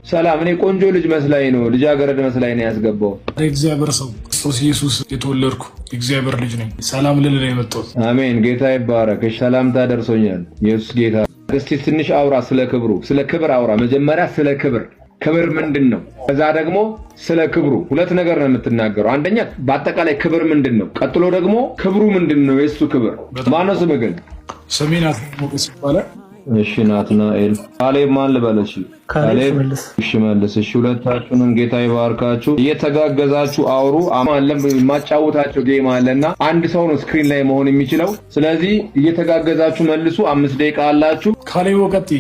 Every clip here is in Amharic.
ሰላም። እኔ ቆንጆ ልጅ መስላኝ ነው ልጃገረድ መስላኝ ነው ያስገባው። እግዚአብሔር ሰው ክርስቶስ ኢየሱስ የተወለድኩ እግዚአብሔር ልጅ ነኝ። ሰላም ልል ነው የመጣሁት። አሜን። ጌታ ይባረክ። ሰላምታ ደርሶኛል። ኢየሱስ ጌታ። እስቲ ትንሽ አውራ ስለ ክብሩ፣ ስለ ክብር አውራ። መጀመሪያ ስለ ክብር ምንድነው? ከዛ ደግሞ ስለ ክብሩ ሁለት ነገር ነው የምትናገረው። አንደኛ በአጠቃላይ ክብር ምንድነው? ቀጥሎ ደግሞ ክብሩ ምንድነው? የሱ ክብር ማነው? ስምህ ግን? ሰሜናት ሞገስ ይባላል። እሺ ናትናኤል። ካሌብ ማን ልበለሽ? ካሌብ። እሺ መልስ። እሺ ሁለታችሁንም ጌታ ይባርካችሁ። እየተጋገዛችሁ አውሩ። አማለም ማጫወታቸው ጌም አለና አንድ ሰው ነው ስክሪን ላይ መሆን የሚችለው። ስለዚህ እየተጋገዛችሁ መልሱ። 5 ደቂቃ አላችሁ። ካሌብ ወቀቲ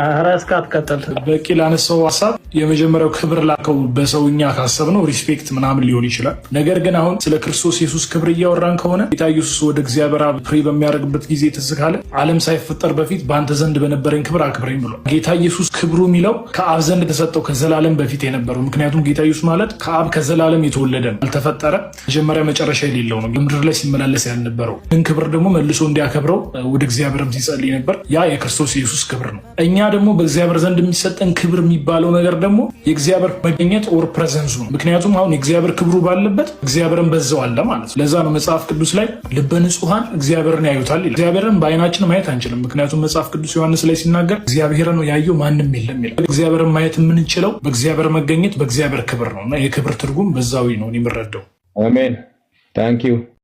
አራስካት ቀጥል። በቂ ላነሳው ሐሳብ የመጀመሪያው ክብር ላከው በሰውኛ ካሰብነው ሪስፔክት ምናምን ሊሆን ይችላል። ነገር ግን አሁን ስለ ክርስቶስ ኢየሱስ ክብር እያወራን ከሆነ ጌታ ኢየሱስ ወደ እግዚአብሔር አብ ፕሬ በሚያደርግበት ጊዜ ተስካለ ዓለም ሳይፈጠር በፊት በአንተ ዘንድ በነበረኝ ክብር አክብረኝ ብሏል። ጌታ ኢየሱስ ክብሩ የሚለው ከአብ ዘንድ የተሰጠው ከዘላለም በፊት የነበረው። ምክንያቱም ጌታ ኢየሱስ ማለት ከአብ ከዘላለም የተወለደ ነው፣ አልተፈጠረ፣ መጀመሪያ መጨረሻ የሌለው ነው፣ በምድር ላይ ሲመላለስ ያልነበረው። ግን ክብር ደግሞ መልሶ እንዲያከብረው ወደ እግዚአብሔርም ሲጸልይ ነበር። ያ የክርስቶስ ኢየሱስ ክብር ነው። እኛ ደግሞ በእግዚአብሔር ዘንድ የሚሰጠን ክብር የሚባለው ነገር ደግሞ የእግዚአብሔር መገኘት ኦር ፕሬዘንሱ ነው። ምክንያቱም አሁን የእግዚአብሔር ክብሩ ባለበት እግዚአብሔርን በዛው አለ ማለት ነው። ለዛ ነው መጽሐፍ ቅዱስ ላይ ልበ ንጹሐን እግዚአብሔርን ያዩታል ይላል። እግዚአብሔርን በአይናችን ማየት አንችልም፣ ምክንያቱም መጽሐፍ ቅዱስ ዮሐንስ ላይ ሲናገር እግዚአብሔርን ያየው ማንም የለም ይላል። እግዚአብሔርን ማየት የምንችለው በእግዚአብሔር መገኘት በእግዚአብሔር ክብር ነው እና የክብር ትርጉም በዛው ነው የምረዳው። አሜን። ታንክ ዩ